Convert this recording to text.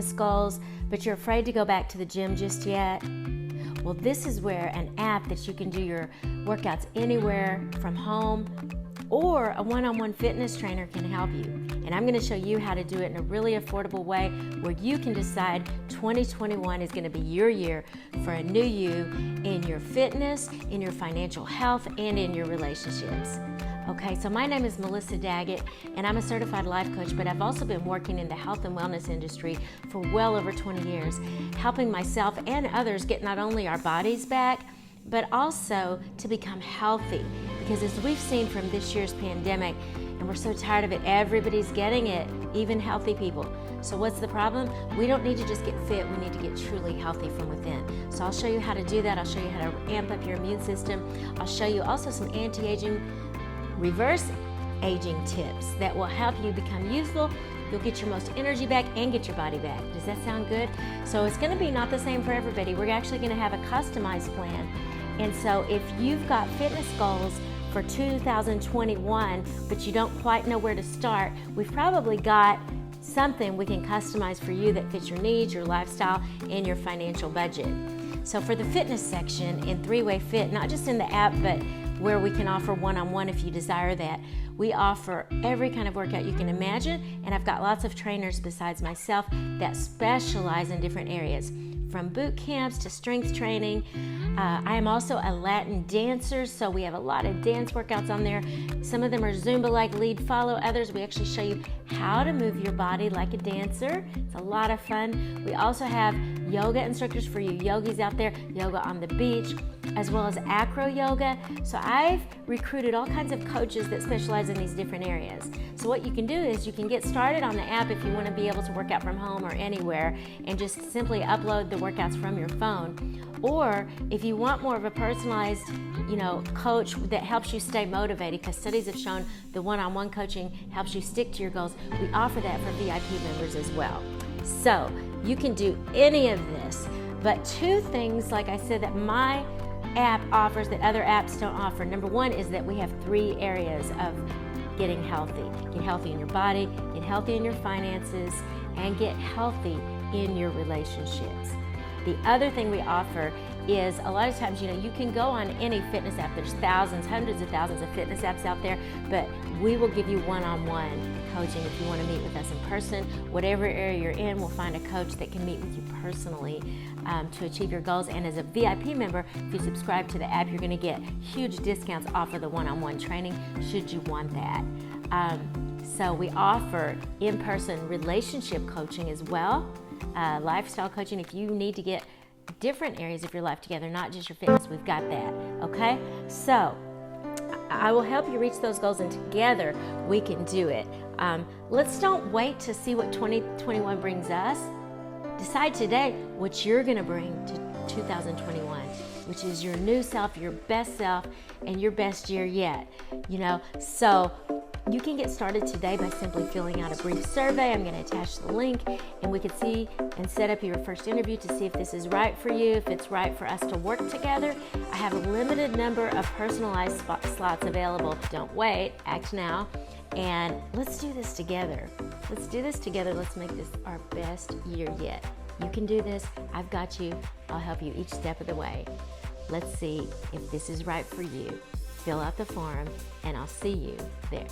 fitness goals, but you're afraid to go back to the gym just yet? Well, this is where an app that you can do your workouts anywhere from home, or a one-on-one fitness trainer can help you. And I'm going to show you how to do it in a really affordable way where you can decide 2021 is going to be your year for a new you in your fitness, in your financial health, and in your relationships. Okay, so my name is Melissa Daggett, and I'm a certified life coach, but I've also been working in the health and wellness industry for well over 20 years, helping myself and others get not only our bodies back, but also to become healthy. Because as we've seen from this year's pandemic, and we're so tired of it, everybody's getting it, even healthy people. So what's the problem? We don't need to just get fit, we need to get truly healthy from within. So I'll show you how to do that. I'll show you how to amp up your immune system. I'll show you also some anti-aging, reverse aging tips that will help you become youthful. You'll get your most energy back and get your body back. Does that sound good? So it's gonna be not the same for everybody. We're actually gonna have a customized plan. And so if you've got fitness goals for 2021, but you don't quite know where to start, we've probably got something we can customize for you that fits your needs, your lifestyle, and your financial budget. So for the fitness section in Three-Way Fit, not just in the app, but where we can offer one-on-one if you desire that, we offer every kind of workout you can imagine, and I've got lots of trainers besides myself that specialize in different areas, from boot camps to strength training. I am also a Latin dancer, so we have a lot of dance workouts on there. Some of them are Zumba-like, lead, follow. Others, we actually show you how to move your body like a dancer. It's a lot of fun. We also have yoga instructors for you yogis out there, yoga on the beach, as well as acro yoga. So I've recruited all kinds of coaches that specialize in these different areas. So what you can do is you can get started on the app if you want to be able to work out from home or anywhere and just simply upload the workouts from your phone. Or if you want more of a personalized, coach that helps you stay motivated, because studies have shown the one-on-one coaching helps you stick to your goals, we offer that for VIP members as well. So you can do any of this, but two things, like I said, that my app offers that other apps don't offer. Number one is that we have 3 areas of getting healthy. Get healthy in your body, get healthy in your finances, and get healthy in your relationships. The other thing we offer is a lot of times, you can go on any fitness app. There's thousands, hundreds of thousands of fitness apps out there, but we will give you one-on-one coaching if you want to meet with us in person. Whatever area you're in, we'll find a coach that can meet with you personally to achieve your goals. And as a VIP member, if you subscribe to the app, you're going to get huge discounts off of the one-on-one training should you want that. So we offer in-person relationship coaching as well, lifestyle coaching if you need to get different areas of your life together, not just your fitness. We've got that, okay? So I will help you reach those goals, and together we can do it. Let's don't wait to see what 2021 brings us. Decide today what you're going to bring to 2021, which is your new self, your best self, and your best year yet. So you can get started today by simply filling out a brief survey. I'm going to attach the link, and we can see and set up your first interview to see if this is right for you, if it's right for us to work together. I have a limited number of personalized slots available. Don't wait, act now, and let's do this together. Let's do this together. Let's make this our best year yet. You can do this. I've got you. I'll help you each step of the way. Let's see if this is right for you. Fill out the form, and I'll see you there.